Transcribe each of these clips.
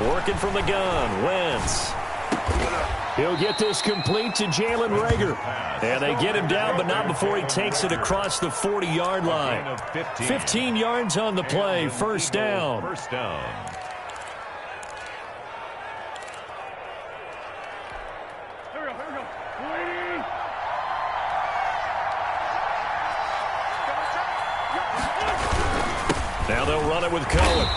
Working from the gun, Wentz. He'll get this complete to Jalen Reagor. And they get him down, but not before he takes it across the 40-yard line. 15 yards on the play, first down. Now they'll run it with Cohen.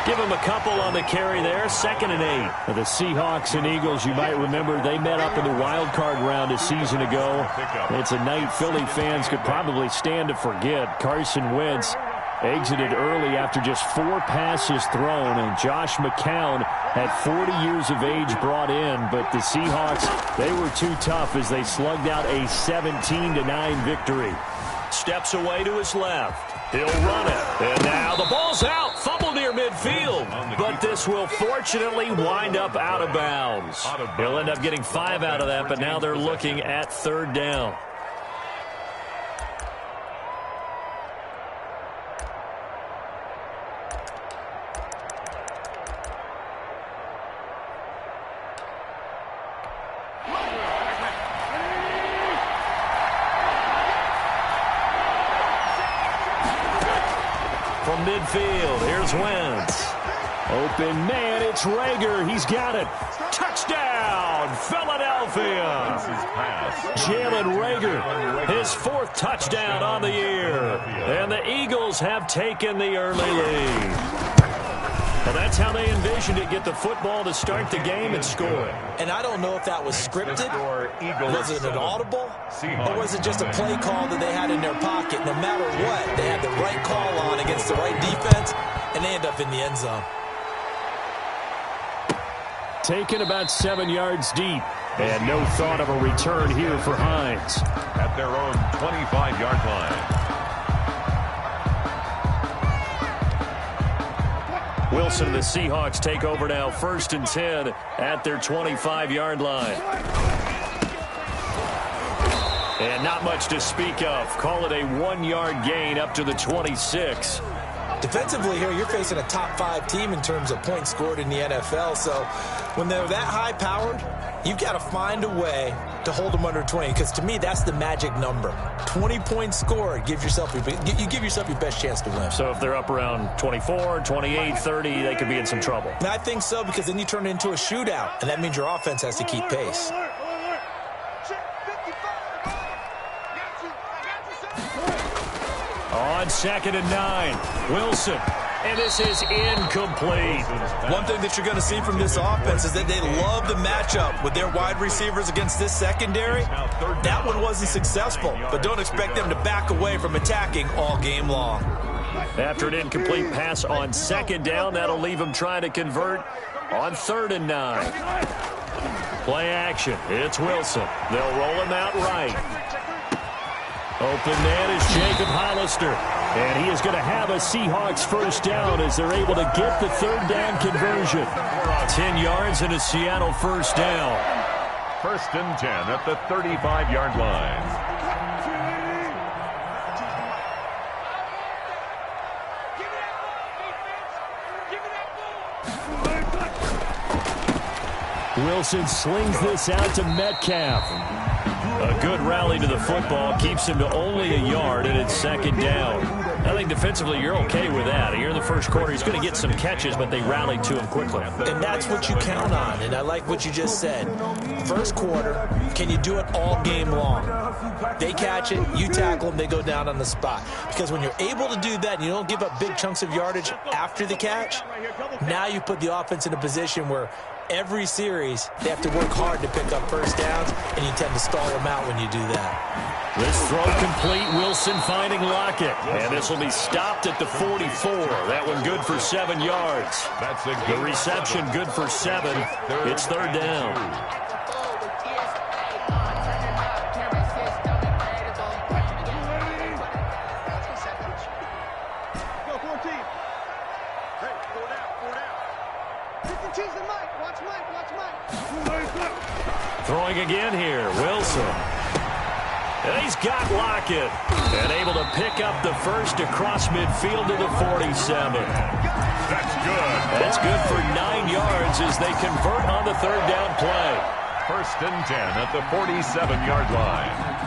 Give him a couple on the carry there, 2nd and 8. The Seahawks and Eagles, you might remember, they met up in the wild card round a season ago. It's a night Philly fans could probably stand to forget. Carson Wentz exited early after just 4 passes thrown, and Josh McCown had 40 years of age brought in, but the Seahawks, they were too tough as they slugged out a 17-9 victory. Steps away to his left. He'll run it. And now the ball's out. Fumble near midfield. But this will fortunately wind up out of bounds. He'll end up getting 5 out of that, but now they're looking at 3rd down. From midfield, here's Wentz. Open man, it's Reagor. He's got it. Touchdown, Philadelphia. Jalen Reagor, his 4th touchdown on the year. And the Eagles have taken the early lead. Well, that's how they envisioned it, get the football to start the game and score. And I don't know if that was scripted, was it an audible, or was it just a play call that they had in their pocket. No matter what, they had the right call on against the right defense, and they end up in the end zone. Taken about 7 yards deep, and no thought of a return here for Hines. At their own 25-yard line. Wilson and the Seahawks take over now, 1st and 10 at their 25-yard line. And not much to speak of. Call it a 1-yard gain up to the 26. Defensively here, you're facing a top 5 team in terms of points scored in the NFL. So when they're that high-powered, you've got to find a way to hold them under 20. Because to me, that's the magic number. 20 points scored, you give yourself your best chance to win. So if they're up around 24, 28, 30, they could be in some trouble. And I think so, because then you turn it into a shootout, and that means your offense has to keep pace. On 2nd and 9, Wilson. And this is incomplete. One thing that you're going to see from this offense is that they love the matchup with their wide receivers against this secondary. That one wasn't successful, but don't expect them to back away from attacking all game long. After an incomplete pass on 2nd down, that'll leave them trying to convert on 3rd and 9. Play action. It's Wilson. They'll roll him out right. Open man is Jacob Hollister. And he is going to have a Seahawks 1st down as they're able to get the 3rd down conversion. 10 yards and a Seattle 1st down. 1st and 10 at the 35-yard line. Wilson slings this out to Metcalf. A good rally to the football keeps him to only a yard, and it's 2nd down. I think defensively you're okay with that. Here in the first quarter, he's going to get some catches, but they rallied to him quickly. And that's what you count on, and I like what you just said. First quarter, can you do it all game long? They catch it, you tackle them, they go down on the spot. Because when you're able to do that and you don't give up big chunks of yardage after the catch, now you put the offense in a position where every series, they have to work hard to pick up 1st downs, and you tend to stall them out when you do that. This throw complete, Wilson finding Lockett. And this will be stopped at the 44. That one good for 7 yards. The reception good for 7. It's 3rd down. Throwing again here, Wilson. And he's got Lockett. And able to pick up the first across midfield to the 47. That's good. That's good for 9 yards as they convert on the third down play. 1st and 10 at the 47-yard line.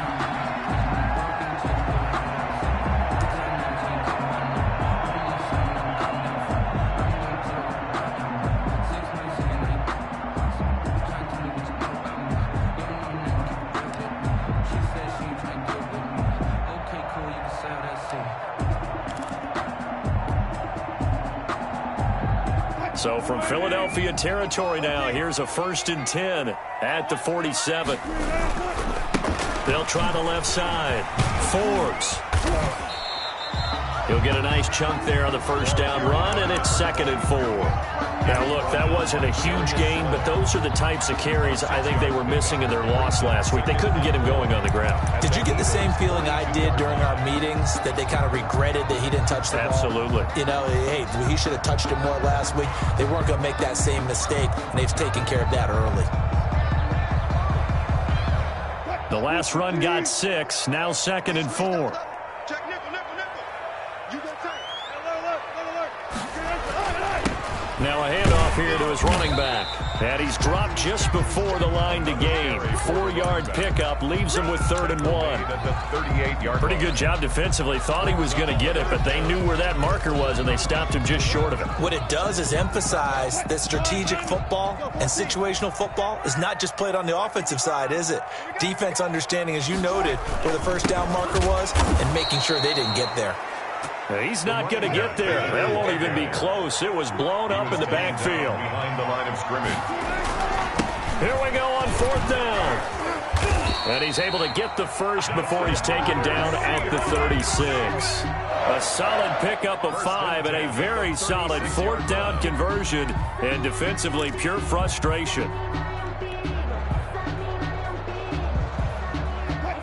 So from Philadelphia territory now, here's a 1st and 10 at the 47. They'll try the left side. Forbes. He'll get a nice chunk there on the first down run, and it's 2nd and 4. Now, look, that wasn't a huge gain, but those are the types of carries I think they were missing in their loss last week. They couldn't get him going on the ground. Did you get the same feeling I did during our meetings, that they kind of regretted that he didn't touch the ball? Absolutely. You know, hey, he should have touched it more last week. They weren't going to make that same mistake, and they've taken care of that early. The last run got 6, now 2nd and 4. Now a handoff here to his running back. And he's dropped just before the line to gain. 4-yard pickup leaves him with 3rd and 1. Pretty good job defensively. Thought he was going to get it, but they knew where that marker was, and they stopped him just short of it. What it does is emphasize that strategic football and situational football is not just played on the offensive side, is it? Defense understanding, as you noted, where the first down marker was and making sure they didn't get there. He's not going to get there. That won't even be close. It was blown up in the backfield. Behind the line of scrimmage. Here we go on 4th down. And he's able to get the first before he's taken down at the 36. A solid pickup of 5 and a very solid 4th down conversion. And defensively, pure frustration.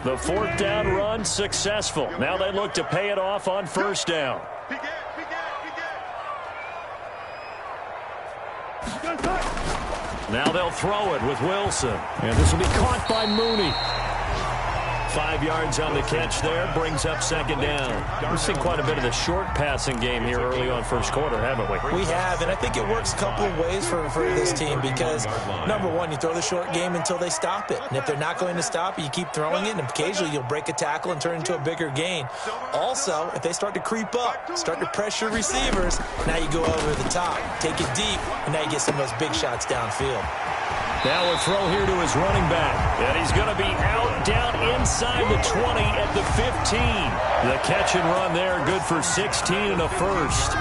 The 4th down run successful. Now they look to pay it off on 1st down. Now they'll throw it with Wilson. And this will be caught by Mooney. 5 yards on the catch there, brings up 2nd down. We've seen quite a bit of the short passing game here early on 1st quarter, haven't we? We have, and I think it works a couple of ways for this team because, number one, you throw the short game until they stop it. And if they're not going to stop it, you keep throwing it, and occasionally you'll break a tackle and turn it into a bigger gain. Also, if they start to creep up, start to pressure receivers, now you go over the top, take it deep, and now you get some of those big shots downfield. Now a throw here to his running back. And he's going to be out down inside the 20 at the 15. The catch and run there, good for 16 and a first.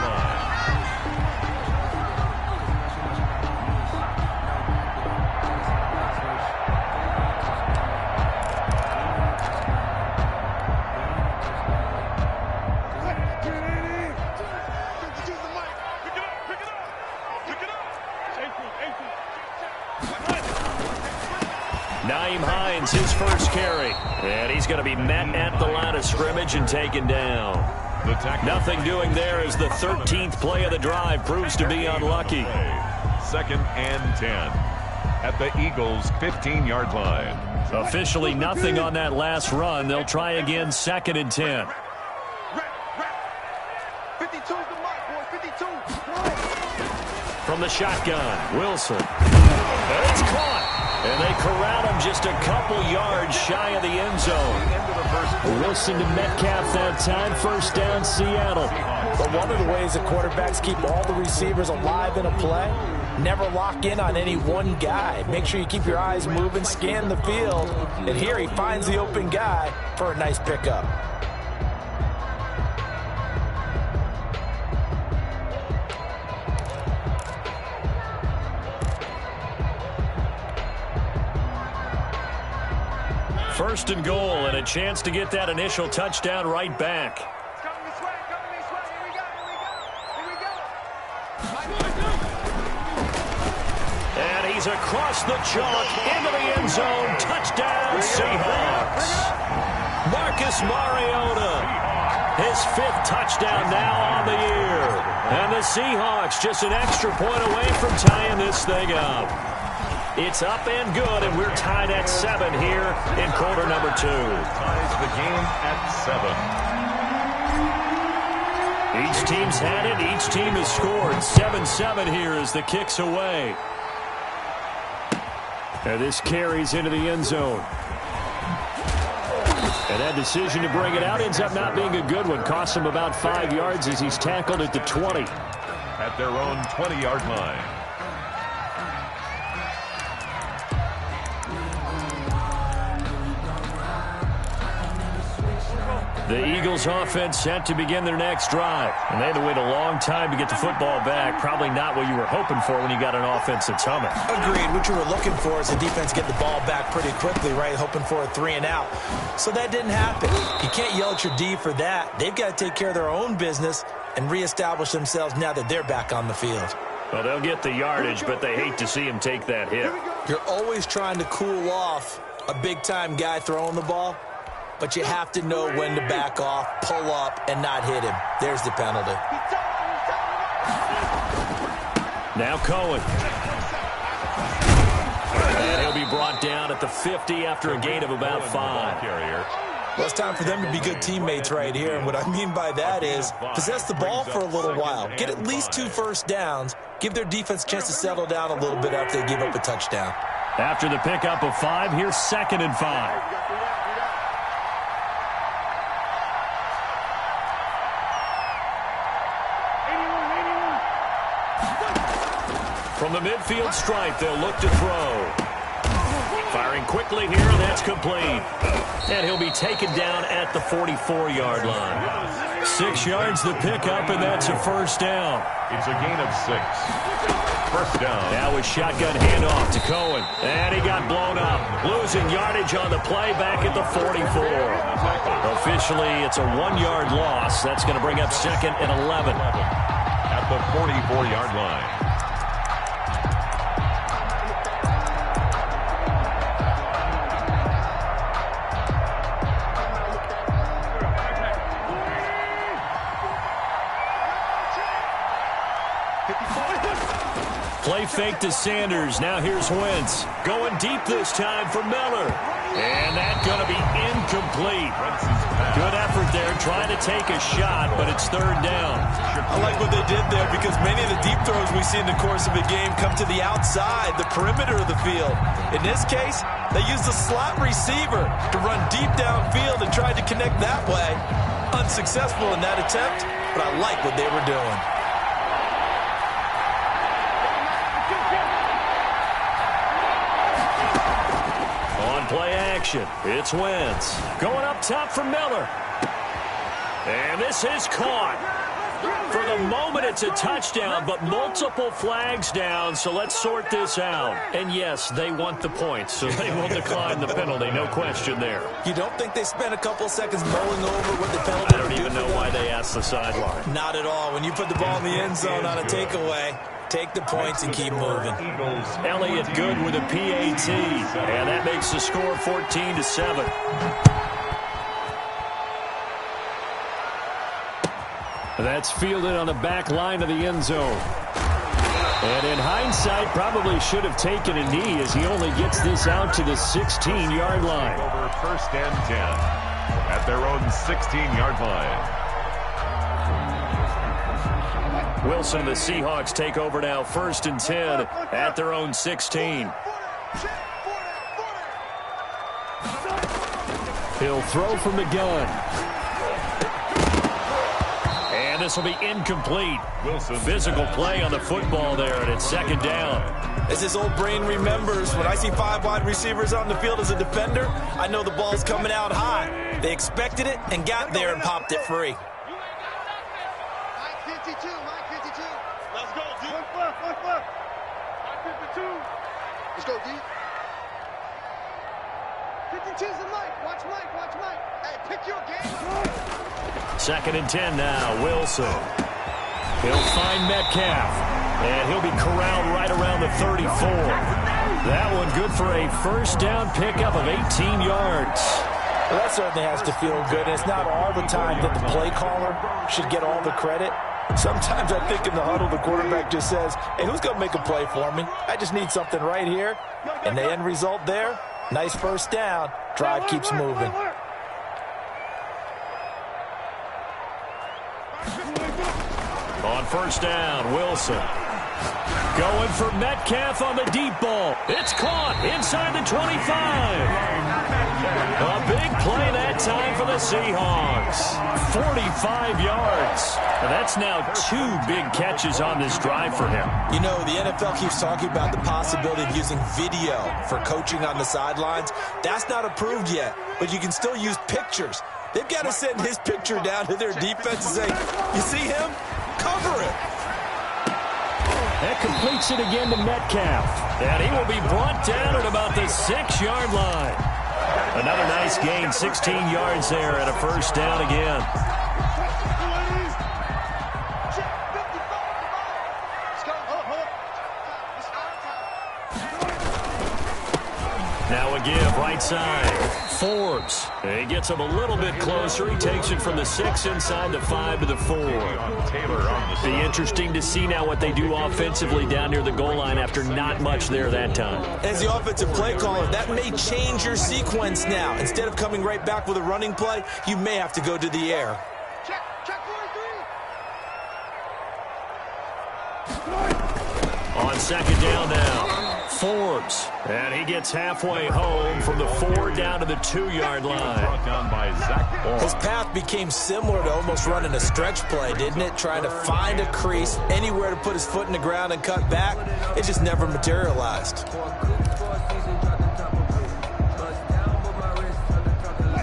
His first carry, and he's going to be met at the line of scrimmage and taken down. Nothing doing there as the 13th play of the drive proves to be unlucky. 2nd and 10 at the Eagles' 15-yard line. Officially nothing on that last run. They'll try again 2nd and 10. 52's the mark, boy. 52. From the shotgun, Wilson. And it's caught. And they corral him just a couple yards shy of the end zone. Wilson to Metcalf that time. 1st down, Seattle. But one of the ways that quarterbacks keep all the receivers alive in a play, never lock in on any one guy. Make sure you keep your eyes moving, scan the field. And here he finds the open guy for a nice pickup. First and goal, and a chance to get that initial touchdown right back. Coming this way. Here we go. And he's across the chalk into the end zone. Touchdown, Seahawks. Marcus Mariota, his 5th touchdown now on the year. And the Seahawks just an extra point away from tying this thing up. It's up and good, and we're tied at 7 here in quarter number 2. Ties the game at 7. Each team's had it. Each team has scored. 7-7 here as the kick's away. And this carries into the end zone. And that decision to bring it out ends up not being a good one. Costs him about 5 yards as he's tackled at the 20. At their own 20-yard line. The Eagles offense set to begin their next drive. And they had to wait a long time to get the football back. Probably not what you were hoping for when you got an offense that's humming. Agreed. What you were looking for is the defense get the ball back pretty quickly, right? Hoping for a 3 and out. So that didn't happen. You can't yell at your D for that. They've got to take care of their own business and reestablish themselves now that they're back on the field. Well, they'll get the yardage, but they hate to see him take that hit. You're always trying to cool off a big-time guy throwing the ball, but you have to know when to back off, pull up, and not hit him. There's the penalty. Now Cohen. And he'll be brought down at the 50 after a gain of about 5. Well, it's time for them to be good teammates right here. And what I mean by that is possess the ball for a little while. Get at least 2 first downs. Give their defense a chance to settle down a little bit after they give up a touchdown. After the pickup of 5, here's 2nd and 5. From the midfield stripe, they'll look to throw. Firing quickly here, and that's complete. And he'll be taken down at the 44-yard line. 6 yards the pickup, and that's a first down. It's a gain of 6. First down. Now a shotgun handoff to Cohen. And he got blown up. Losing yardage on the play back at the 44. Officially, it's a 1-yard loss. That's going to bring up 2nd and 11. At the 44-yard line. Play fake to Sanders. Now here's Wentz. Going deep this time for Miller. And that's going to be incomplete. Good effort there trying to take a shot, but it's 3rd down. I like what they did there because many of the deep throws we see in the course of a game come to the outside, the perimeter of the field. In this case, they used a slot receiver to run deep downfield and tried to connect that way. Unsuccessful in that attempt, but I like what they were doing. Play action. It's Wentz. Going up top for Miller. And this is caught. For the moment, it's a touchdown, but multiple flags down, so let's sort this out. And yes, they want the points, so they will decline the penalty. No question there. You don't think they spent a couple seconds mulling over what the penalty I don't even know why they asked the sideline. Not at all. When you put the ball in the end zone on a takeaway, take the points and keep moving. Elliott good with a PAT, and that makes the score 14-7. That's fielded on the back line of the end zone. And in hindsight, probably should have taken a knee as he only gets this out to the 16-yard line. Over 1st and 10 at their own 16-yard line. Wilson and the Seahawks take over now 1st and 10 at their own 16. He'll throw from the gun. And this will be incomplete. Wilson. Physical play on the football there, and it's 2nd down. As his old brain remembers, when I see 5 wide receivers on the field as a defender, I know the ball's coming out high. They expected it and got there and popped it free. Let's go, D. One left. 52. Let's go, D. 52's the Mike. Watch Mike. Hey, pick your game. 2nd and 10 now. Wilson. He'll find Metcalf. And he'll be corralled right around the 34. That one good for a first down pickup of 18 yards. Well, that certainly has to feel good. And it's not all the time that the play caller should get all the credit. Sometimes I think in the huddle, the quarterback just says, hey, who's going to make a play for me? I just need something right here. And the end result there, nice first down. Drive keeps moving. On first down, Wilson. Going for Metcalf on the deep ball. It's caught inside the 25. A big play that time for the Seahawks. 45 yards. And that's now 2 big catches on this drive for him. You know, the NFL keeps talking about the possibility of using video for coaching on the sidelines. That's not approved yet, but you can still use pictures. They've got to send his picture down to their defense and say, you see him? Cover it. That completes it again to Metcalf. And he will be brought down at about the 6-yard line. Another nice gain, 16 yards there and a first down again. Now a give, right side. Forbes. He gets him a little bit closer. He takes it from the 6 inside the 5 to the 4. Be interesting to see now what they do offensively down near the goal line after not much there that time. As the offensive play caller, that may change your sequence now. Instead of coming right back with a running play, you may have to go to the air. On second down now. Forbes, and he gets halfway home from the 4 down to the 2-yard line. His path became similar to almost running a stretch play, didn't it? Trying to find a crease, anywhere to put his foot in the ground and cut back. It just never materialized.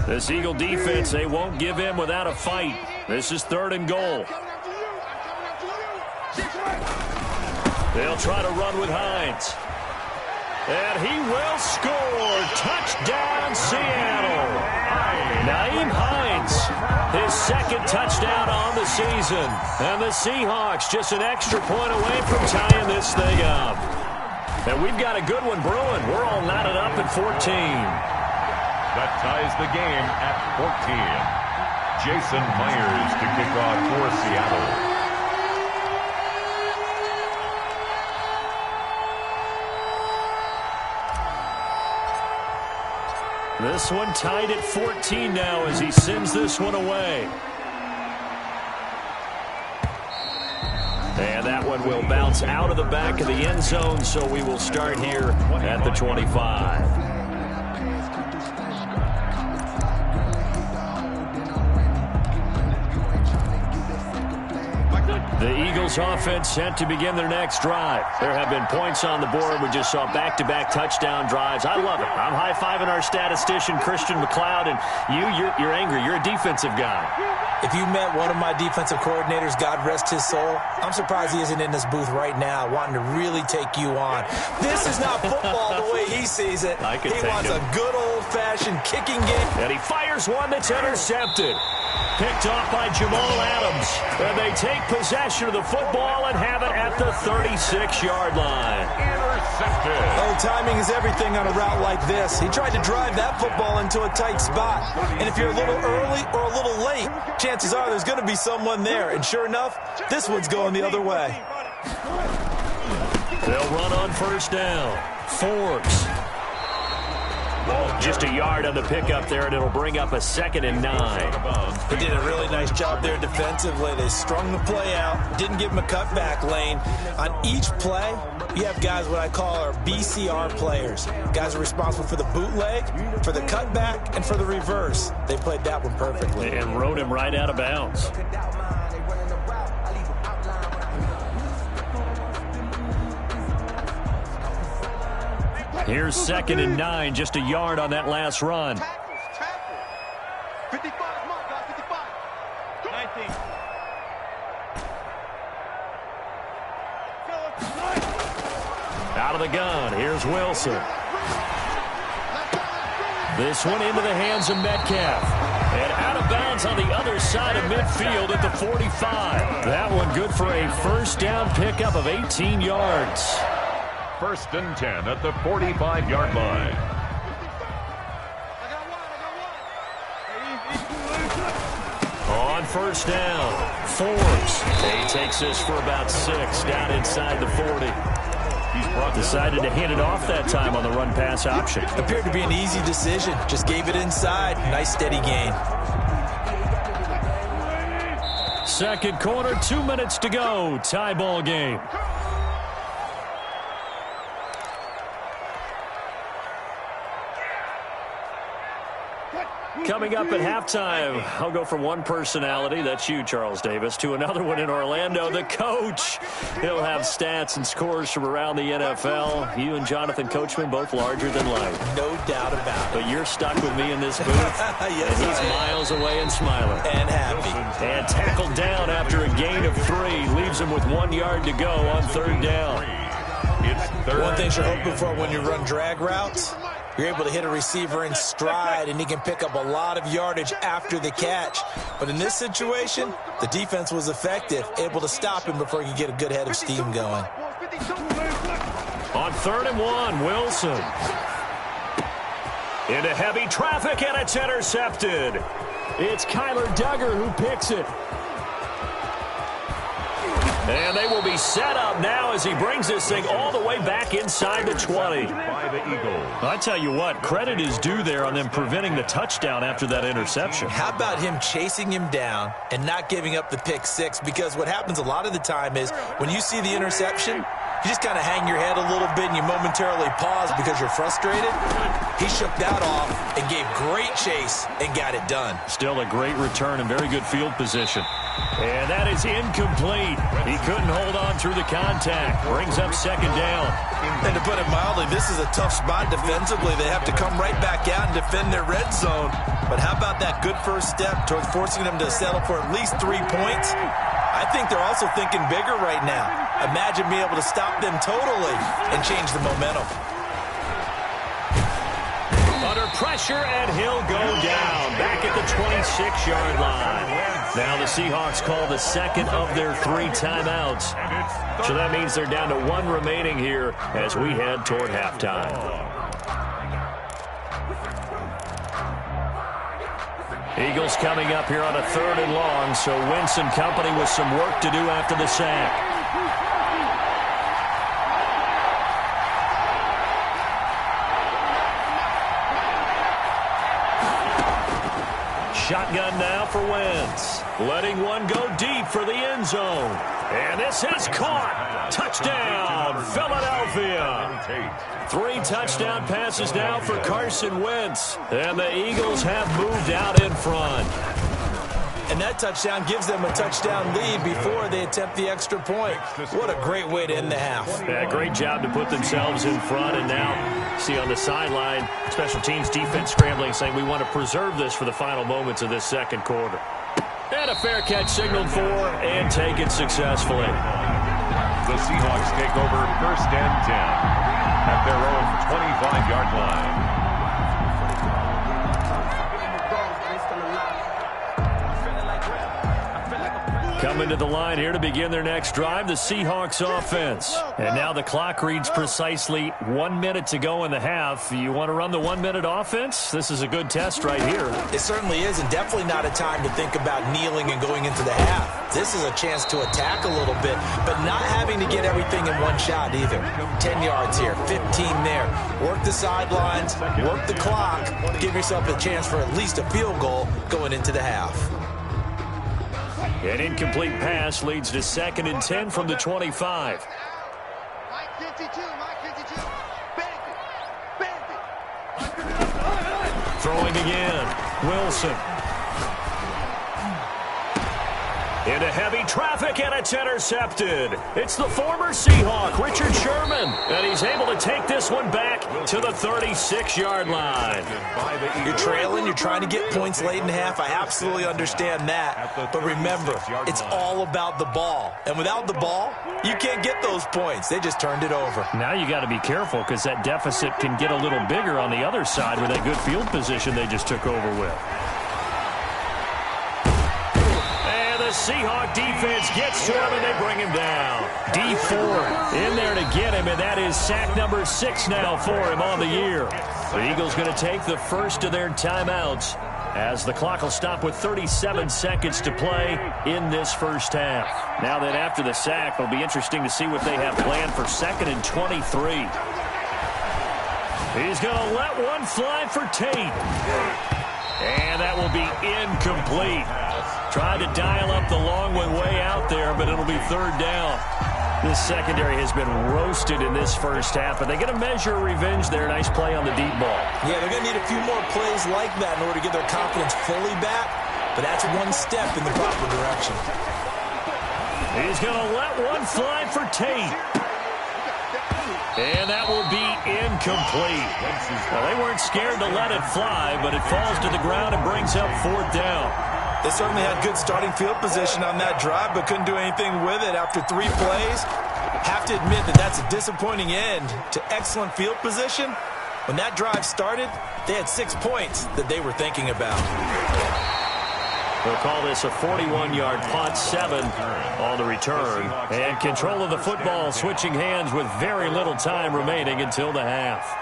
This Eagle defense, they won't give in without a fight. This is 3rd and goal. They'll try to run with Hines. And he will score. Touchdown, Seattle. Nyheim Hines, his 2nd touchdown on the season. And the Seahawks just an extra point away from tying this thing up. And we've got a good one brewing. We're all knotted up at 14. That ties the game at 14. Jason Myers to kick off for Seattle. This one tied at 14 now as he sends this one away. And that one will bounce out of the back of the end zone, so we will start here at the 25. The Eagles offense set to begin their next drive. There have been points on the board. We just saw back-to-back touchdown drives. I love it. I'm high-fiving our statistician, Christian McLeod, and you're angry. You're a defensive guy. If you met one of my defensive coordinators, God rest his soul, I'm surprised he isn't in this booth right now wanting to really take you on. This is not football the way he sees it. He wants a good old-fashioned kicking game. And he fires one that's intercepted. Picked off by Jamal Adams. And they take possession of the football and have it at the 36-yard line. Intercepted. Oh, timing is everything on a route like this. He tried to drive that football into a tight spot. And if you're a little early or a little late, chances are there's going to be someone there. And sure enough, this one's going the other way. They'll run on first down. Forbes. Just a yard on the pickup there, and it'll bring up a 2nd and 9. He did a really nice job there defensively. They strung the play out, didn't give him a cutback lane. On each play, you have guys what I call our BCR players. Guys are responsible for the bootleg, for the cutback, and for the reverse. They played that one perfectly. And rode him right out of bounds. Here's 2nd and 9, just a yard on that last run. 55, come on, guys, 55. 19. Out of the gun, here's Wilson. This one into the hands of Metcalf. And out of bounds on the other side of midfield at the 45. That one good for a first down pickup of 18 yards. 1st and 10 at the 45-yard line. On on first down. Forbes. He takes this for about 6 down inside the 40. Decided to hand it off that time on the run-pass option. Appeared to be an easy decision. Just gave it inside. Nice steady gain. Second quarter, 2 minutes to go. Tie ball game. Coming up at halftime, I'll go from one personality, that's you, Charles Davis, to another one in Orlando, the coach. He'll have stats and scores from around the NFL. You and Jonathan Coachman, both larger than life. No doubt about it. But you're stuck with me in this booth. Yes, and he's miles away and smiling. And happy. And tackled down after a gain of 3. Leaves him with 1 yard to go on third down. It's third. One thing you're hoping for when you run drag routes, you're able to hit a receiver in stride, and he can pick up a lot of yardage after the catch. But in this situation, the defense was effective, able to stop him before he could get a good head of steam going. On 3rd and 1, Wilson. Into heavy traffic, and it's intercepted. It's Kyler Duggar who picks it. And they will be set up now as he brings this thing all the way back inside the 20. By the Eagles. I tell you what, credit is due there on them preventing the touchdown after that interception. How about him chasing him down and not giving up the pick 6? Because what happens a lot of the time is when you see the interception, you just kind of hang your head a little bit and you momentarily pause because you're frustrated. He shook that off and gave great chase and got it done. Still a great return and very good field position. And that is incomplete. He couldn't hold on through the contact. Brings up second down. And to put it mildly, this is a tough spot defensively. They have to come right back out and defend their red zone. But how about that good first step towards forcing them to settle for at least 3 points? I think they're also thinking bigger right now. Imagine being able to stop them totally and change the momentum. Under pressure, and he'll go down back at the 26-yard line. Now the Seahawks call the second of their 3 timeouts. So that means they're down to 1 remaining here as we head toward halftime. Eagles coming up here on a 3rd and long, so Wentz and company with some work to do after the sack. Shotgun now for Wentz. Letting one go deep for the end zone. And this is caught. Touchdown, Philadelphia. 3 touchdown passes now for Carson Wentz. And the Eagles have moved out in front. And that touchdown gives them a touchdown lead before they attempt the extra point. What a great way to end the half. Yeah, great job to put themselves in front. And now, see on the sideline, special teams defense scrambling, saying we want to preserve this for the final moments of this second quarter. And a fair catch signaled for and taken successfully. The Seahawks take over 1st and 10 at their own 25-yard line. Coming to the line here to begin their next drive, the Seahawks offense. And now the clock reads precisely 1 minute to go in the half. You want to run the 1 minute offense? This is a good test right here. It certainly is, and definitely not a time to think about kneeling and going into the half. This is a chance to attack a little bit, but not having to get everything in one shot either. 10 yards here, 15 there. Work the sidelines, work the clock, give yourself a chance for at least a field goal going into the half. An incomplete pass leads to 2nd and 10 from the 25. Mike 52. Throwing again. Wilson. Into heavy traffic, and it's intercepted. It's the former Seahawk, Richard Sherman. And he's able to take this one back to the 36-yard line. You're trailing, you're trying to get points late in half. I absolutely understand that. But remember, it's all about the ball. And without the ball, you can't get those points. They just turned it over. Now you got to be careful because that deficit can get a little bigger on the other side with that good field position they just took over with. Seahawk defense gets to him, and they bring him down. D4 in there to get him, and that is sack number 6 now for him on the year. The Eagles going to take the first of their timeouts as the clock will stop with 37 seconds to play in this first half. Now then, after the sack, it'll be interesting to see what they have planned for 2nd and 23. He's going to let one fly for Tate. And that will be incomplete. Tried to dial up the long one way out there, but it'll be 3rd down. This secondary has been roasted in this first half, but they get a measure of revenge there. Nice play on the deep ball. Yeah, they're going to need a few more plays like that in order to get their confidence fully back, but that's one step in the proper direction. He's going to let one fly for Tate. And that will be incomplete. Well, they weren't scared to let it fly, but it falls to the ground and brings up 4th down. They certainly had good starting field position on that drive, but couldn't do anything with it after 3 plays. Have to admit that that's a disappointing end to excellent field position. When that drive started, they had 6 points that they were thinking about. They'll call this a 41-yard punt, 7 on the return. And control of the football switching hands with very little time remaining until the half.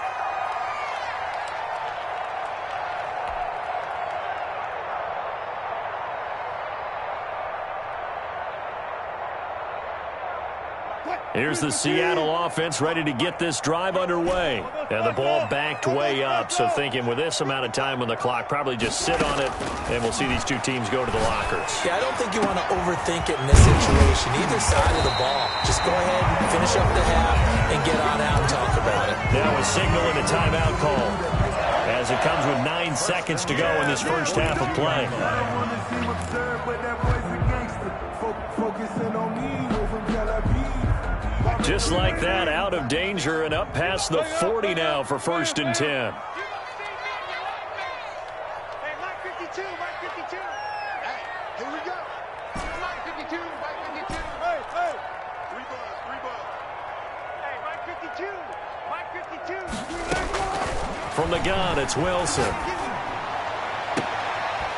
Here's the Seattle offense ready to get this drive underway. And the ball backed way up, so thinking with this amount of time on the clock, probably just sit on it, and we'll see these two teams go to the lockers. Yeah, I don't think you want to overthink it in this situation, either side of the ball. Just go ahead and finish up the half and get on out and talk about it. Now a signal and a timeout call, as it comes with 9 seconds to go in this first half of play. Just like that, out of danger and up past the 40 now for 1st and 10. Hey, Mike 52, Mike 52. Hey, here we go. Mike 52, Mike 52. Hey, hey. 3 balls, 3 balls. Hey, Mike 52, Mike 52. From the gun, it's Wilson.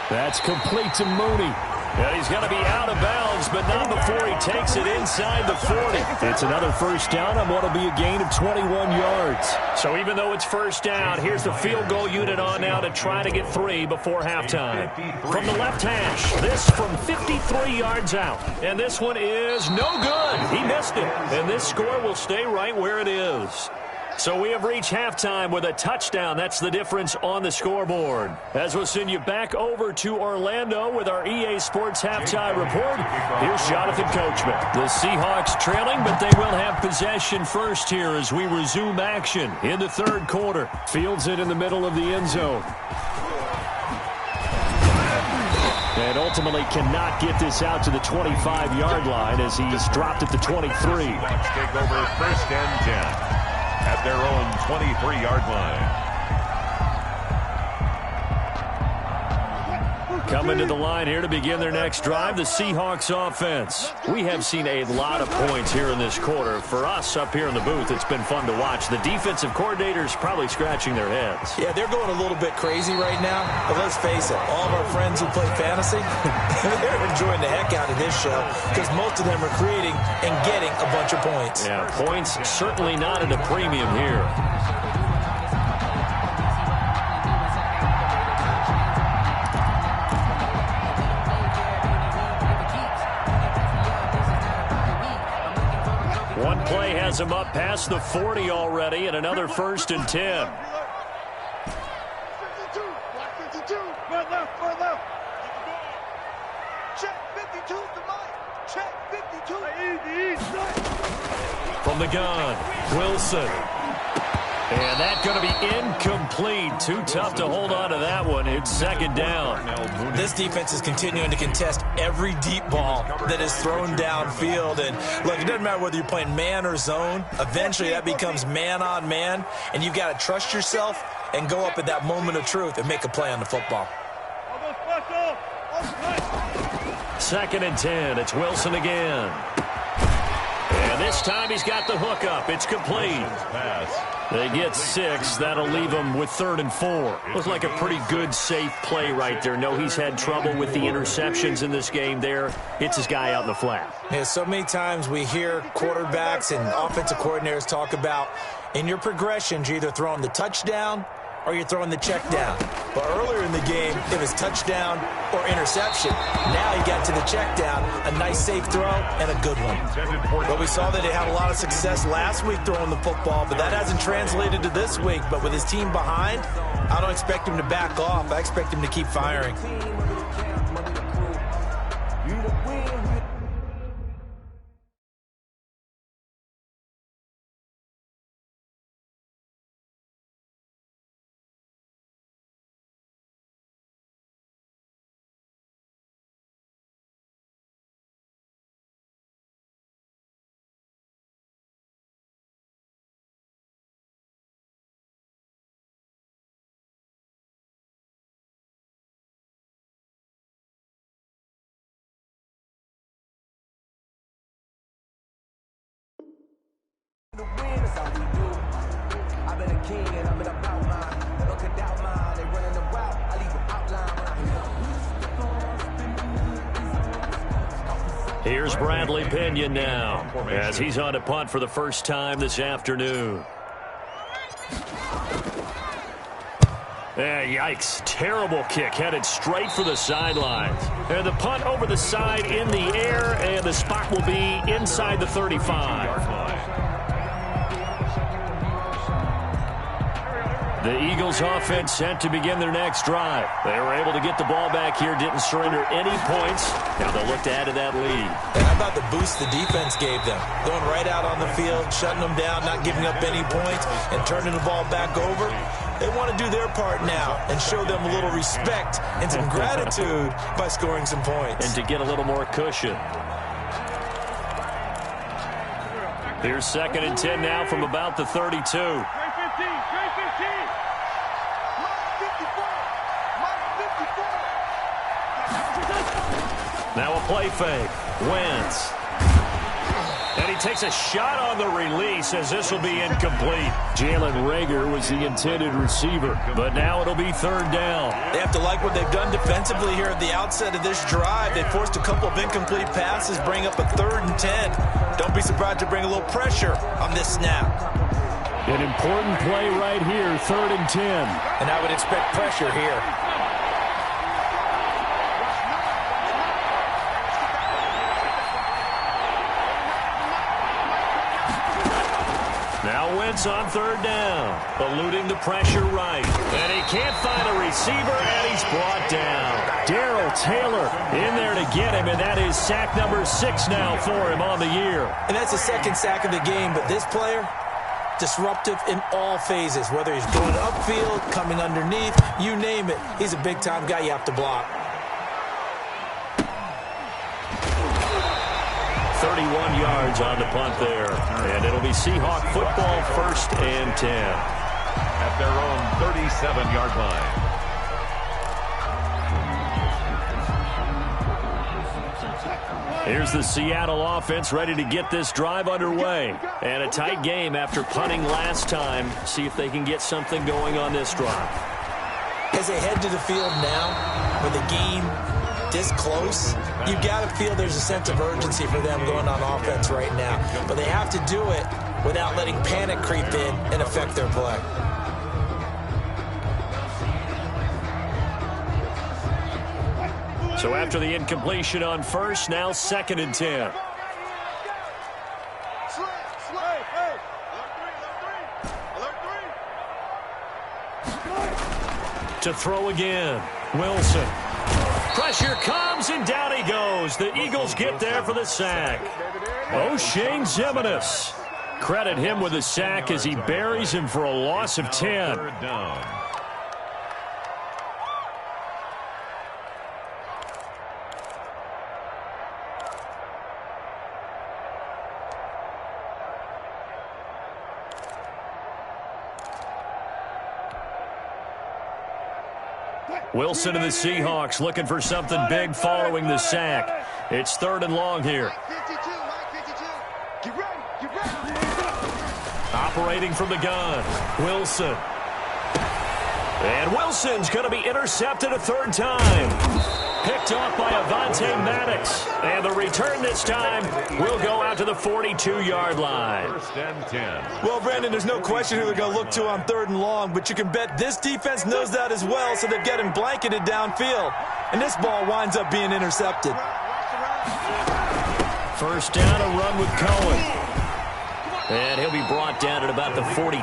That's complete to Mooney. And he's going to be out of bounds, but not before he takes it inside the 40. It's another first down on what will be a gain of 21 yards. So even though it's first down, here's the field goal unit on now to try to get 3 before halftime. From the left hash, this from 53 yards out. And this one is no good. He missed it. And this score will stay right where it is. So we have reached halftime with a touchdown. That's the difference on the scoreboard. As we'll send you back over to Orlando with our EA Sports Halftime Report, here's Jonathan Coachman. The Seahawks trailing, but they will have possession first here as we resume action in the 3rd quarter. Fields it in the middle of the end zone. And ultimately cannot get this out to the 25-yard line as he's dropped at the 23. Seahawks take over 1st and 10. At their own 23-yard line. Coming to the line here to begin their next drive, the Seahawks offense. We have seen a lot of points here in this quarter. For us up here in the booth, it's been fun to watch. The defensive coordinators probably scratching their heads. Yeah, they're going a little bit crazy right now. But let's face it, all of our friends who play fantasy, they're enjoying the heck out of this show because most of them are creating and getting a bunch of points. Yeah, points certainly not at a premium here. One play has him up past the 40 already, and another 1st and 10. 52, Black 52. Right left, right left. Check 52 to Mike. Check 52. From the gun, Wilson. And that's going to be incomplete. Too tough to hold on to that one. It's 2nd down. This defense is continuing to contest every deep ball that is thrown downfield. And look, it doesn't matter whether you're playing man or zone. Eventually that becomes man on man. And you've got to trust yourself and go up at that moment of truth and make a play on the football. 2nd and 10. It's Wilson again. And this time he's got the hook up. It's complete. They get 6. That'll leave them with 3rd and 4. Looks like a pretty good, safe play right there. No, he's had trouble with the interceptions in this game there. Hits his guy out in the flat. Yeah, so many times we hear quarterbacks and offensive coordinators talk about in your progressions, you're either throwing the touchdown or you're throwing the check down. But earlier in the game, it was touchdown or interception. Now he got to the check down, a nice safe throw, and a good one. But we saw that he had a lot of success last week throwing the football, but that hasn't translated to this week. But with his team behind, I don't expect him to back off. I expect him to keep firing. The win is how we do. I've been a king and I've been about mine. They don't cut out mine, they running the route. I leave an outline when I Here's Bradley Pinion now, as he's on a punt for the first time this afternoon. Yikes. Terrible kick headed straight for the sidelines. And the punt over the side in the air, and the spot will be inside the 35. The Eagles offense set to begin their next drive. They were able to get the ball back here, didn't surrender any points. Now they'll look to add to that lead. And how about the boost the defense gave them? Going right out on the field, shutting them down, not giving up any points, and turning the ball back over. They want to do their part now and show them a little respect and some gratitude by scoring some points. And to get a little more cushion. Here's 2nd and 10 now from about the 32. Now a play fake. Wentz. And he takes a shot on the release as this will be incomplete. Jalen Reagor was the intended receiver, but now it'll be 3rd down. They have to like what they've done defensively here at the outset of this drive. They forced a couple of incomplete passes, bring up a 3rd and 10. Don't be surprised to bring a little pressure on this snap. An important play right here, 3rd and 10. And I would expect pressure here. Now Wentz on 3rd down, eluding the pressure right. And he can't find a receiver, and he's brought down. Darrell Taylor in there to get him, and that is sack number 6 now for him on the year. And that's the 2nd sack of the game, but this player, disruptive in all phases, whether he's going upfield, coming underneath, you name it. He's a big-time guy you have to block. 31 yards on the punt there. And it'll be Seahawk football, 1st and 10. At their own 37-yard line. Here's the Seattle offense ready to get this drive underway. And a tight game after punting last time. See if they can get something going on this drive. As they head to the field now, with the game this close, you got to feel there's a sense of urgency for them going on offense right now. But they have to do it without letting panic creep in and affect their play. So after the incompletion on 1st, now 2nd and 10. To throw again, Wilson. Pressure comes, and down he goes. The Eagles get there for the sack. O'Shane Ximines. Credit him with a sack as he buries him for a loss of 10. 3rd down. Wilson and the Seahawks looking for something big following the sack. It's 3rd and long here. Operating from the gun, Wilson. And Wilson's going to be intercepted a 3rd time. picked off by Avonte Maddox. And the return this time will go out to the 42-yard line. First and 10. Well, Brandon, there's no question who they're going to look to on 3rd and long, but you can bet this defense knows that as well, so they've got him blanketed downfield. And this ball winds up being intercepted. First down, a run with Cohen. And he'll be brought down at about the 42.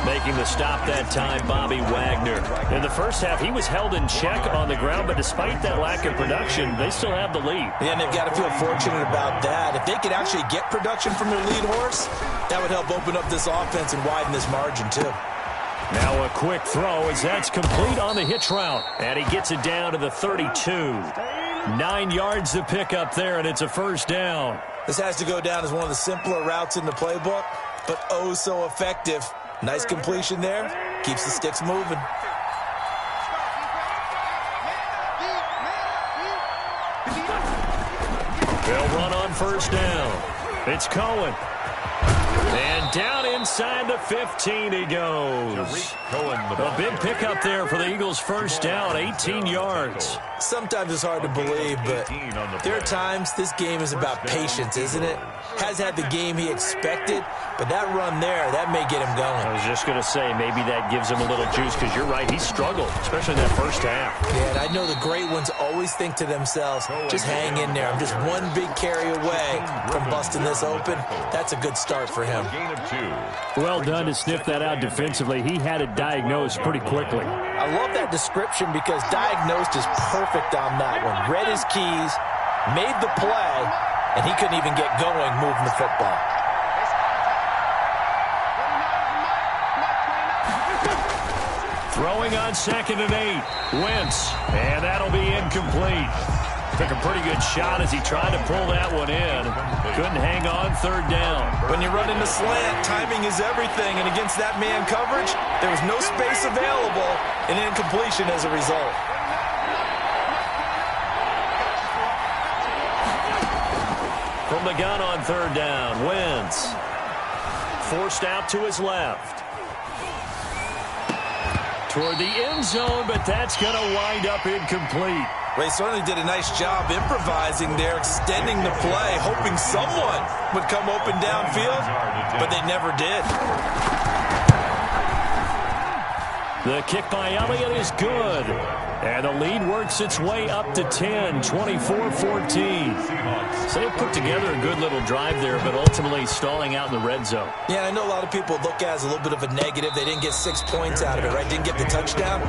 Making the stop that time, Bobby Wagner. In the first half, he was held in check on the ground, but despite that lack of production, they still have the lead. Yeah, and they've got to feel fortunate about that. If they could actually get production from their lead horse, that would help open up this offense and widen this margin, too. Now a quick throw as that's complete on the hitch route. And he gets it down to the 32. 9 yards to pick up there, and it's a first down. This has to go down as one of the simpler routes in the playbook, but oh so effective. Nice completion there. Keeps the sticks moving. They'll run on first down. It's Cohen. And down inside the 15 he goes. A big pickup there for the Eagles' first down, 18 yards. Sometimes it's hard to believe, but there are times this game is about patience, isn't it? Has had the game he expected, but that run there, that may get him going. I was just going to say, maybe that gives him a little juice, because you're right, he struggled, especially in that first half. Yeah, and I know the great ones always think to themselves, just hang in there. I'm just one big carry away from busting this open. That's a good start for him. Well done to sniff that out defensively. He had it diagnosed pretty quickly. I love that description because diagnosed is perfect on that one. Read his keys, made the play, and he couldn't even get going moving the football. Throwing on 2nd and 8. Wentz, and that'll be incomplete. Took a pretty good shot as he tried to pull that one in. Couldn't hang on 3rd down. When you run into slant, timing is everything, and against that man coverage, there was no space available, and incompletion as a result. From the gun on 3rd down, Wentz. Forced out to his left. Toward the end zone, but that's going to wind up incomplete. They certainly did a nice job improvising there, extending the play, hoping someone would come open downfield, but they never did. The kick by Elliott is good. And the lead works its way up to 10, 24-14. So they put together a good little drive there, but ultimately stalling out in the red zone. Yeah, I know a lot of people look at it as a little bit of a negative. They didn't get 6 points out of it, right? Didn't get the touchdown.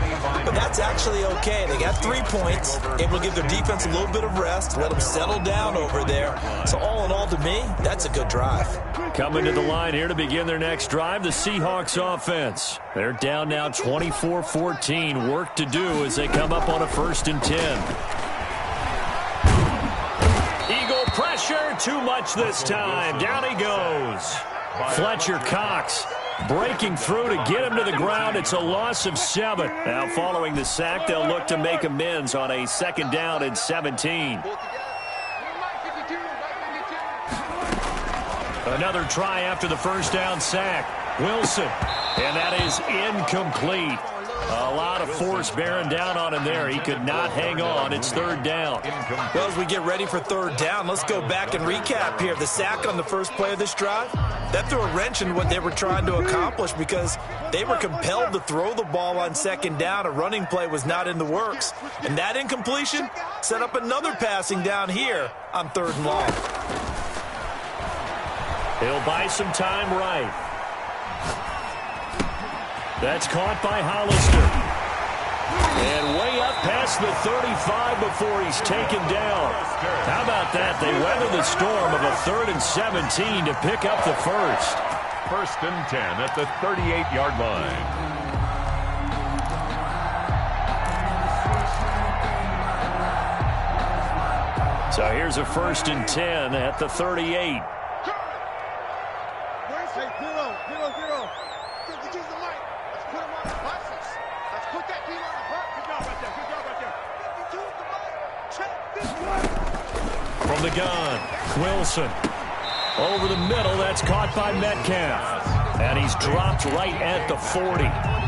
But that's actually okay. They got 3 points, able to give their defense a little bit of rest, let them settle down over there. So all in all, to me, that's a good drive. Coming to the line here to begin their next drive, the Seahawks offense. They're down now 24-14. Work to do as they come up on a 1st and 10. Eagle pressure, too much this time. Down he goes. Fletcher Cox breaking through to get him to the ground. It's a loss of 7. Now following the sack, they'll look to make amends on a 2nd down and 17. Another try after the first down sack. Wilson, and that is incomplete. A lot of force bearing down on him there. He could not hang on. It's 3rd down. Well, as we get ready for 3rd down, let's go back and recap here. The sack on the first play of this drive, that threw a wrench in what they were trying to accomplish because they were compelled to throw the ball on 2nd down. A running play was not in the works. And that incompletion set up another passing down here on 3rd and long. He'll buy some time right. That's caught by Hollister. And way up past the 35 before he's taken down. How about that? They weather the storm of a 3rd and 17 to pick up the first. 1st and 10 at the 38-yard line. So here's a 1st and 10 at the 38. From the gun, Wilson. Over the middle, that's caught by Metcalf. And he's dropped right at the 40.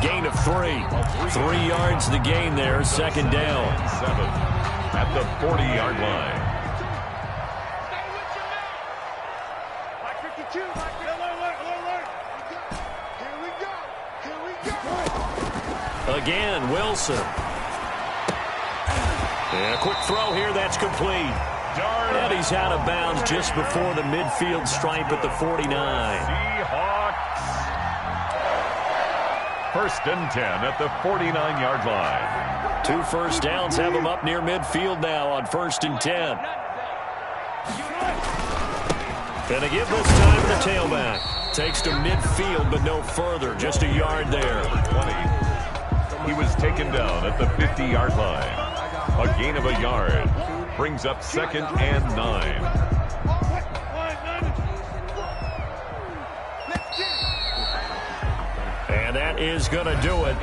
Gain of 3. 3 yards the gain there, second down. 7 at the 40-yard line. Again, Wilson. And a quick throw here, that's complete. And he's out of bounds just before the midfield stripe at the 49. Seahawks. 1st and 10 at the 49-yard line. 2 first downs have him up near midfield now on 1st and 10. Gonna give this time to the tailback. Takes to midfield, but no further. Just a yard there. 20. He was taken down at the 50-yard line. A gain of a yard. Brings up 2nd and 9. And that is going to do it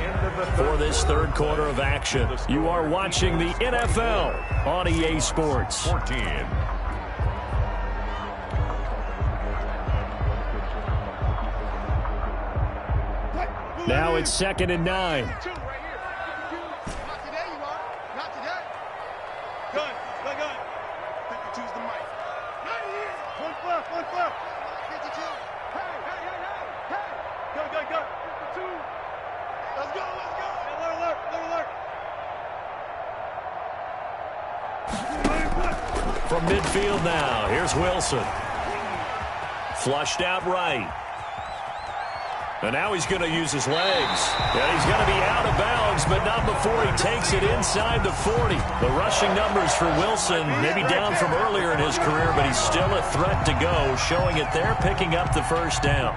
for this 3rd quarter of action. You are watching the NFL on EA Sports. 14. Now it's 2nd and 9. From midfield now, here's Wilson. Flushed out right. And now he's going to use his legs. And he's going to be out of bounds, but not before he takes it inside the 40. The rushing numbers for Wilson, maybe down from earlier in his career, but he's still a threat to go, showing it there, picking up the 1st down.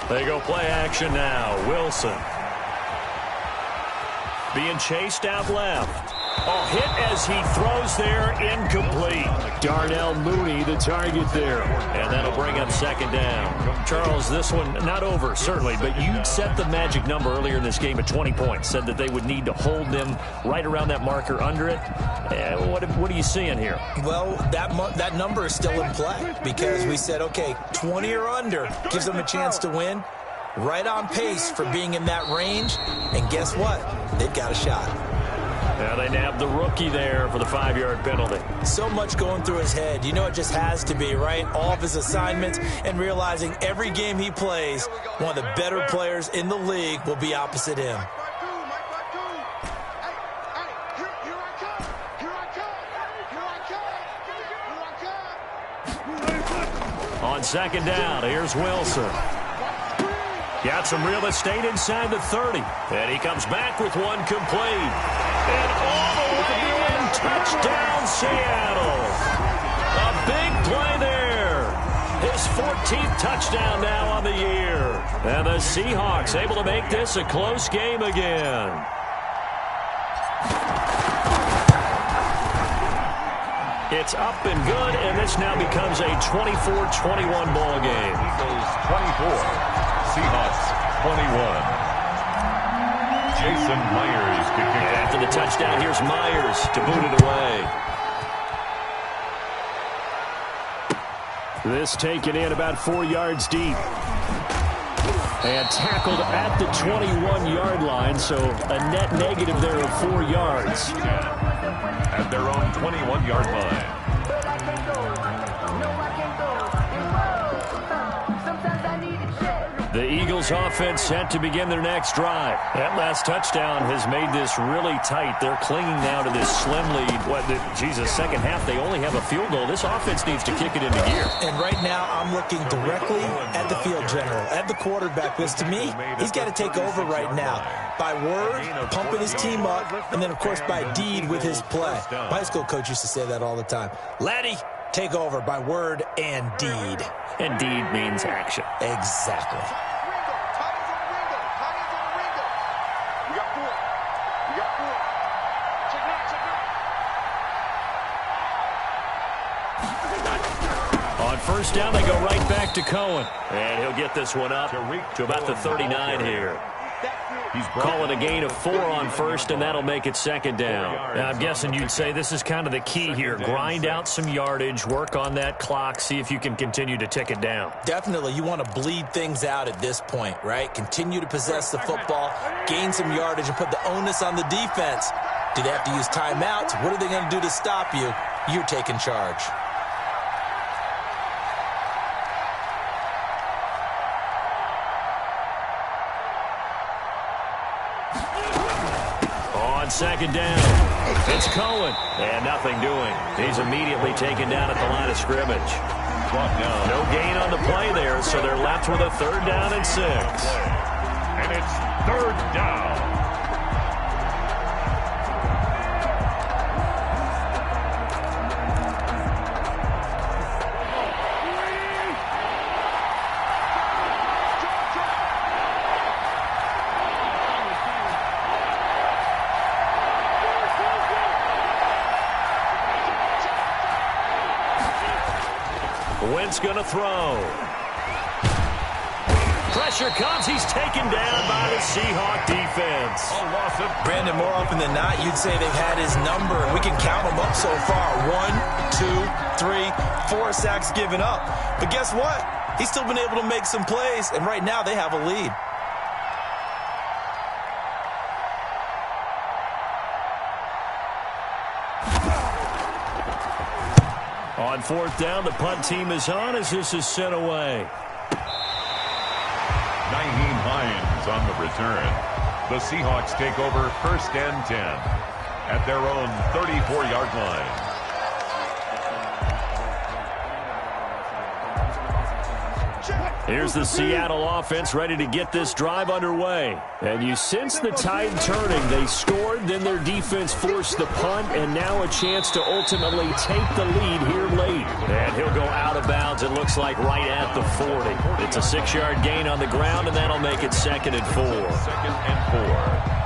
They go play action now. Wilson. Being chased out left. A hit as he throws there, incomplete. Darnell Mooney, the target there. And that'll bring up 2nd down. Charles, this one not over, certainly, but you set the magic number earlier in this game at 20 points. Said that they would need to hold them right around that marker under it. What are you seeing here? Well, that number is still in play because we said, okay, 20 or under gives them a chance to win. Right on pace for being in that range. And guess what? They've got a shot. Now they nabbed the rookie there for the 5-yard penalty. So much going through his head. You know it just has to be, right? All of his assignments and realizing every game he plays, one of the better players in the league will be opposite him. On 2nd down, here's Wilson. Got some real estate inside the 30. And he comes back with one complete. And all the way in, touchdown Seattle. A big play there. His 14th touchdown now on the year. And the Seahawks able to make this a close game again. It's up and good, and this now becomes a 24-21 ball game. Eagles 24. Seahawks 21. Jason Myers to kick it. After the touchdown, here's Myers to boot it away. This taken in about 4 yards deep. And tackled at the 21-yard line, so a net negative there of 4 yards. At their own 21-yard line. The Eagles offense set to begin their next drive. That last touchdown has made this really tight. They're clinging now to this slim lead. Second half, they only have a field goal. This offense needs to kick it into gear. And right now, I'm looking directly at the field general, at the quarterback, because to me, he's got to take over right now. By word, pumping his team up, and then, of course, by deed with his play. My high school coach used to say that all the time. Laddie, take over by word and deed. And deed means action. Exactly. first down, they go right back to Cohen. And he'll get this one up to about the 39 here. He's calling a gain of 4 on first, and that'll make it second down. Now, I'm guessing you'd say this is kind of the key here. Grind out some yardage, work on that clock, see if you can continue to tick it down. Definitely. You want to bleed things out at this point, right? Continue to possess the football, gain some yardage, and put the onus on the defense. Do they have to use timeouts? What are they going to do to stop you? You're taking charge. Second down. It's Cohen. And nothing doing. He's immediately taken down at the line of scrimmage. No gain on the play there, so they're left with a 3rd down and 6. And it's 3rd down. Wentz going to throw. Pressure comes. He's taken down by the Seahawk defense. Brandon, more often than not, you'd say they've had his number, and we can count them up so far. 1, 2, 3, 4 sacks given up. But guess what? He's still been able to make some plays, and right now they have a lead. On 4th down, the punt team is on as this is sent away. Nyheim Hines on the return. The Seahawks take over 1st and 10 at their own 34-yard line. Here's the Seattle offense ready to get this drive underway. And you sense the tide turning. They scored, then their defense forced the punt, and now a chance to ultimately take the lead here late. And he'll go out of bounds, it looks like right at the 40. It's a 6-yard gain on the ground, and that'll make it 2nd and 4. 2nd and 4.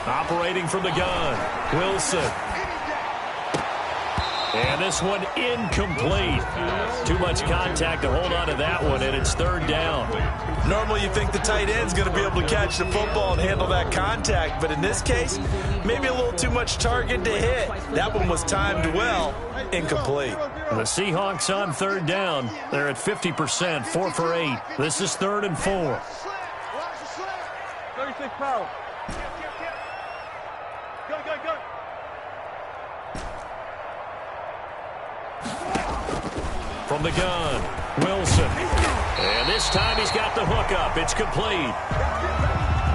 Operating from the gun, Wilson. And this one incomplete. Too much contact to hold on to that one, and it's 3rd down. Normally you think the tight end's going to be able to catch the football and handle that contact, but in this case, maybe a little too much target to hit. That one was timed well, incomplete. The Seahawks on 3rd down. They're at 50%, 4 for 8. This is 3rd and 4. 36 pounds. Go. From the gun, Wilson. And this time he's got the hook up. It's complete.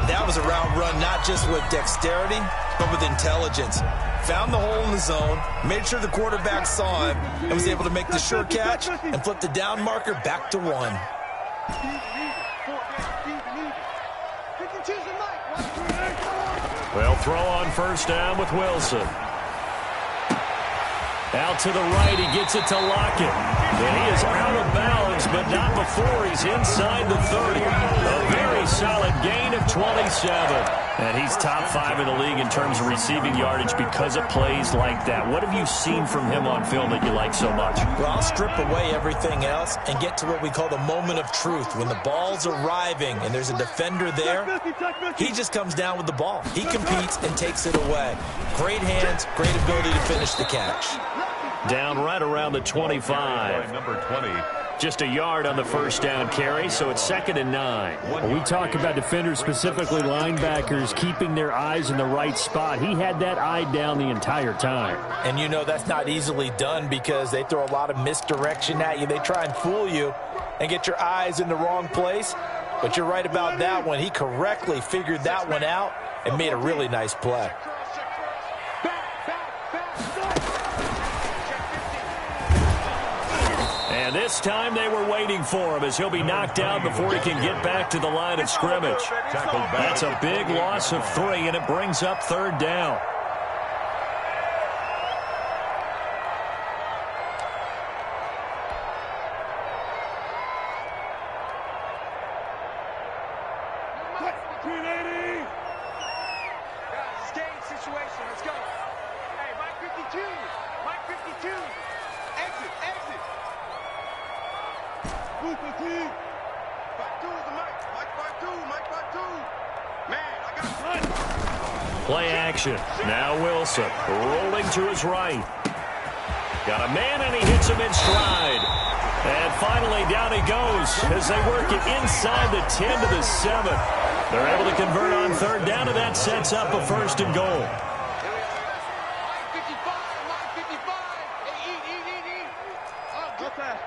That was a route run not just with dexterity, but with intelligence. Found the hole in the zone, made sure the quarterback saw him, and was able to make the sure catch and flip the down marker back to 1. Well, throw on 1st down with Wilson. Out to the right, he gets it to Lockett. And he is out of bounds, but not before he's inside the 30. A very solid gain of 27. And he's top 5 in the league in terms of receiving yardage because of plays like that. What have you seen from him on film that you like so much? Well, I'll strip away everything else and get to what we call the moment of truth. When the ball's arriving and there's a defender there, he just comes down with the ball. He competes and takes it away. Great hands, great ability to finish the catch. Down right around the 25. Number 20. Just a yard on the 1st down carry, so it's 2nd and 9. When we talk about defenders, specifically linebackers, keeping their eyes in the right spot, he had that eye down the entire time. And you know that's not easily done because they throw a lot of misdirection at you. They try and fool you and get your eyes in the wrong place. But you're right about that one. He correctly figured that one out and made a really nice play. And this time they were waiting for him as he'll be knocked down before he can get back to the line of scrimmage. That's a big loss of 3, and it brings up 3rd down. 52. Mike 52. Exit, exit. Move 15. 52 is the Mike. Mike 52. Mike 52. Man, I got one. Play action. Now Wilson rolling to his right. Got a man, and he hits him in stride. And finally, down he goes as they work it inside the 10 to the 7. They're able to convert on third down, and that sets up a 1st and goal. Mike 55. Mike 55. Hey, eat. Go fast.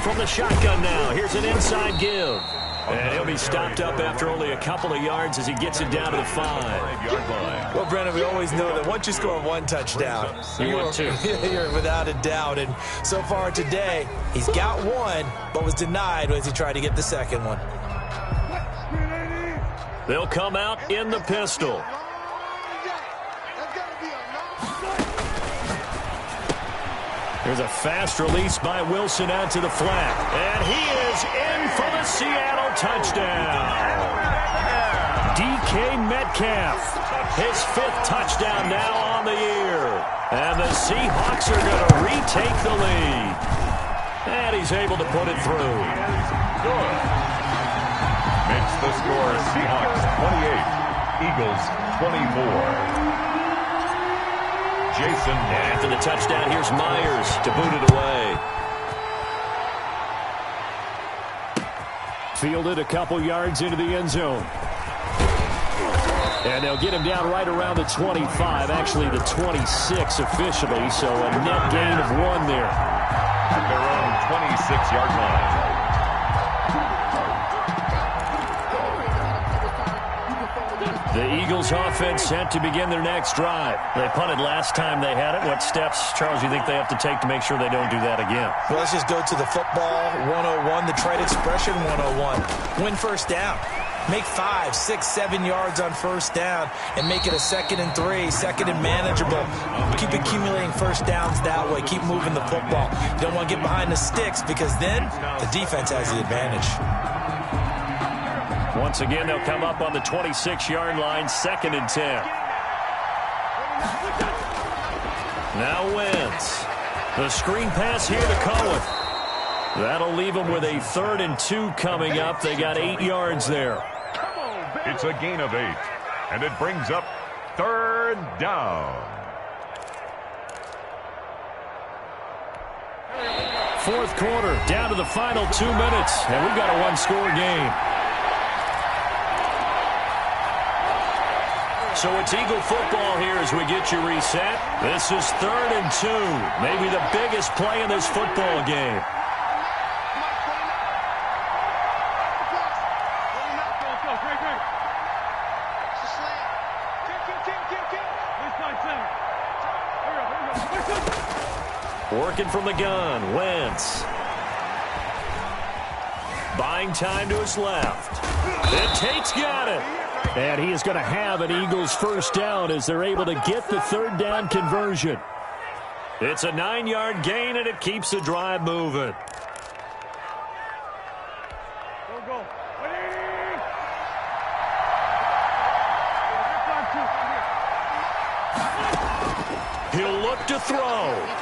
From the shotgun now, here's an inside give. And he'll be stopped up after only a couple of yards as he gets it down to the 5-yard line. Well, Brennan, we always know that once you score one touchdown, want two. You're without a doubt. And so far today, he's got one, but was denied as he tried to get the second one. They'll come out in the pistol. There's a fast release by Wilson out to the flat. And he is in for the Seattle touchdown. DK Metcalf, his 5th touchdown now on the year. And the Seahawks are going to retake the lead. And he's able to put it through. Good. Makes the score Seahawks 28, Eagles 24. Jason. After the touchdown, here's Myers to boot it away. Fielded a couple yards into the end zone. And they'll get him down right around the 25, actually the 26 officially, so a net gain of 1 there. At their own 26-yard line. The Eagles offense set to begin their next drive. They punted last time they had it. What steps, Charles, do you think they have to take to make sure they don't do that again? Well, let's just go to the football 101, the trade expression 101. Win first down. Make 5, 6, 7 yards on first down and make it a 2nd and 3, 2nd and manageable. Keep accumulating first downs that way. Keep moving the football. You don't want to get behind the sticks because then the defense has the advantage. Once again, they'll come up on the 26-yard line, 2nd and 10. Now Wentz. The screen pass here to Cohen. That'll leave them with a 3rd and 2 coming up. They got 8 yards there. It's a gain of 8, and it brings up 3rd down. 4th quarter, down to the final 2 minutes, and we've got a 1-score game. So it's Eagle football here as we get you reset. This is 3rd and 2, maybe the biggest play in this football game. Working from the gun, Wentz. Buying time to his left. And Tate's got it. And he is going to have an Eagles 1st down as they're able to get the 3rd down conversion. It's a 9-yard gain, and it keeps the drive moving. Go. He'll look to throw.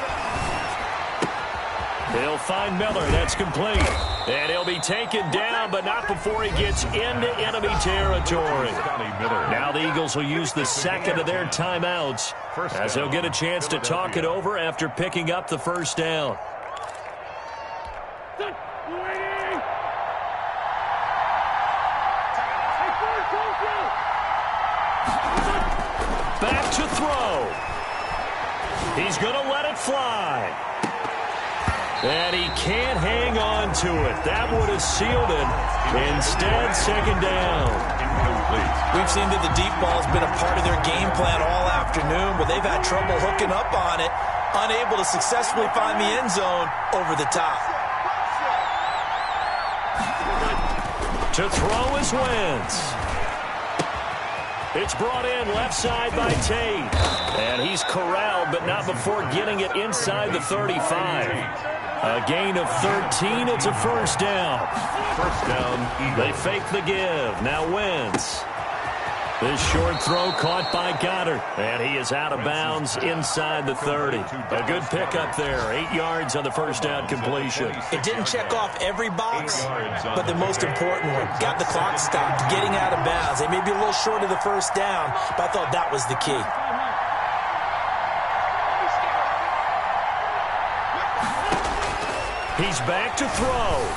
He'll find Miller. That's complete. And he'll be taken down, but not before he gets into enemy territory. Now the Eagles will use the 2nd of their timeouts as they'll get a chance to talk it over after picking up the 1st down. Back to throw. He's going to let it fly. And he can't hang on to it. That would have sealed it. Instead, 2nd down. We've seen that the deep ball has been a part of their game plan all afternoon, but they've had trouble hooking up on it, unable to successfully find the end zone over the top. To throw is Wentz. It's brought in left side by Tate. And he's corralled, but not before getting it inside the 35. A gain of 13. It's a 1st down. 1st down, Eagles. They fake the give. Now Wentz. This short throw caught by Goddard. And he is out of bounds inside the 30. A good pickup there. 8 yards on the first down completion. It didn't check off every box, but the most important one. Got the clock stopped, getting out of bounds. They may be a little short of the first down, but I thought that was the key. He's back to throw.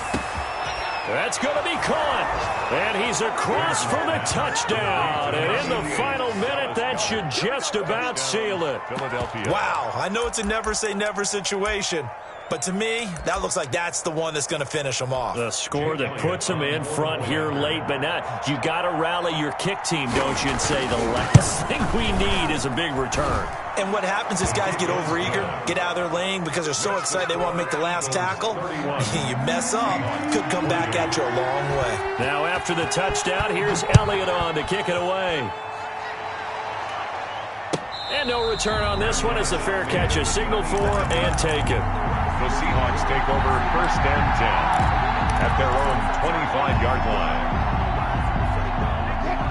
That's going to be caught. And he's across for the touchdown. And in the final minute, that should just about seal it. Philadelphia. Wow, I know it's a never-say-never situation, but to me, that looks like that's the one that's going to finish them off. The score that puts them in front here late, but now you got to rally your kick team, don't you, and say the last thing we need is a big return. And what happens is guys get overeager, get out of their lane because they're so excited they want to make the last tackle. You mess up, could come back at you a long way. Now after the touchdown, here's Elliott on to kick it away. And no return on this one as the fair catch is signaled for and taken. The Seahawks take over 1st and 10 at their own 25-yard line.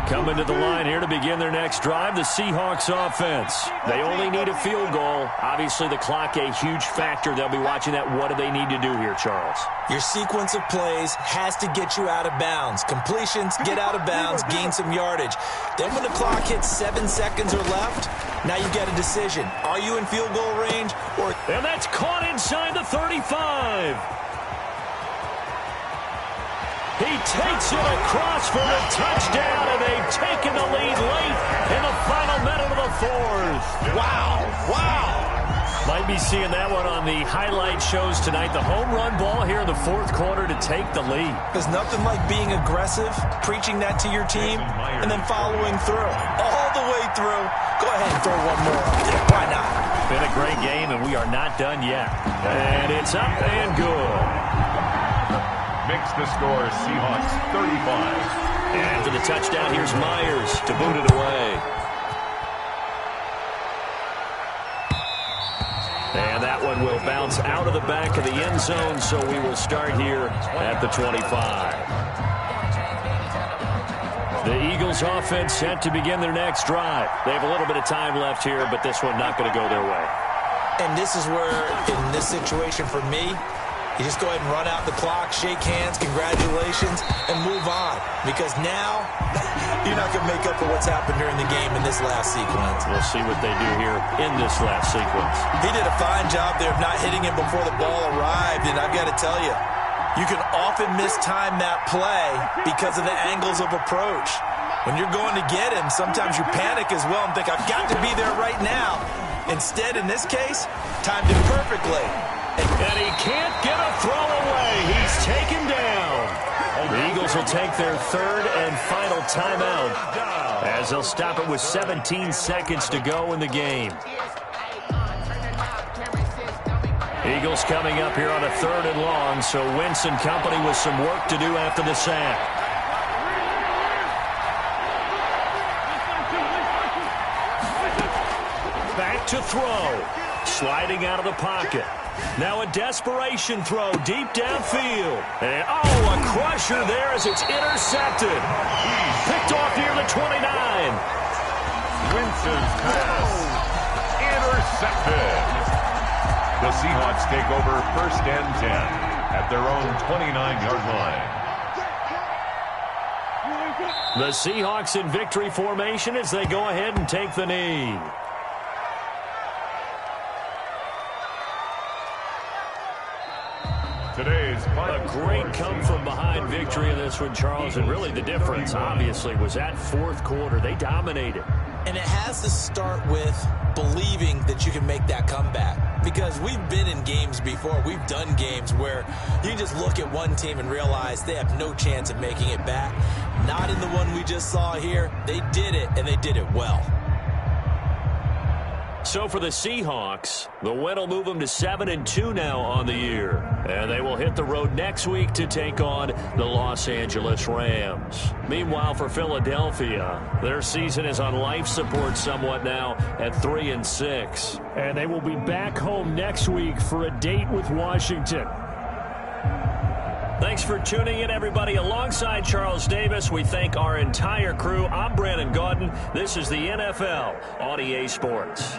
Coming to the line here to begin their next drive, the Seahawks offense. They only need a field goal. Obviously, the clock a huge factor. They'll be watching that. What do they need to do here, Charles? Your sequence of plays has to get you out of bounds. Completions, get out of bounds, gain some yardage. Then when the clock hits 7 seconds or left, now you get a decision. Are you in field goal range? And that's caught inside the 35. He takes it across for the touchdown, and they've taken the lead late in the final minute of the 4th. Wow, wow. Might be seeing that one on the highlight shows tonight. The home run ball here in the 4th quarter to take the lead. There's nothing like being aggressive, preaching that to your team, and then following through. All the way through. Go ahead and throw one more up there. Why not? Been a great game, and we are not done yet. And it's up and good. Makes the score Seahawks 35. And for the touchdown, here's Myers to boot it away. And that one will bounce out of the back of the end zone, so we will start here at the 25. The Eagles offense set to begin their next drive. They have a little bit of time left here, but this one not going to go their way. And this is where, in this situation for me, you just go ahead and run out the clock, shake hands, congratulations, and move on. Because now, you're not going to make up for what's happened during the game in this last sequence. We'll see what they do here in this last sequence. He did a fine job there of not hitting him before the ball arrived, and I've got to tell you, you can often mistime that play because of the angles of approach. When you're going to get him, sometimes you panic as well and think, I've got to be there right now. Instead, in this case, timed it perfectly. And he can't get a throw away. He's taken down. The Eagles will take their 3rd and final timeout as they'll stop it with 17 seconds to go in the game. Eagles coming up here on a 3rd and long, so Wentz and company with some work to do after the sack. Back to throw. Sliding out of the pocket. Now a desperation throw deep downfield. And, a crusher there as it's intercepted. Picked off near the 29. Wentz's pass. Intercepted. The Seahawks take over 1st and 10 at their own 29-yard line. The Seahawks in victory formation as they go ahead and take the knee. A great come-from-behind victory in this one, Charles, and really the difference, obviously, was that 4th quarter. They dominated. And it has to start with believing that you can make that comeback. Because we've been in games before. We've done games where you just look at one team and realize they have no chance of making it back. Not in the one we just saw here. They did it, and they did it well. So for the Seahawks, the win will move them to 7-2 now on the year. And they will hit the road next week to take on the Los Angeles Rams. Meanwhile, for Philadelphia, their season is on life support somewhat now at 3-6. And they will be back home next week for a date with Washington. Thanks for tuning in, everybody. Alongside Charles Davis, we thank our entire crew. I'm Brandon Gaudin. This is the NFL on EA Sports.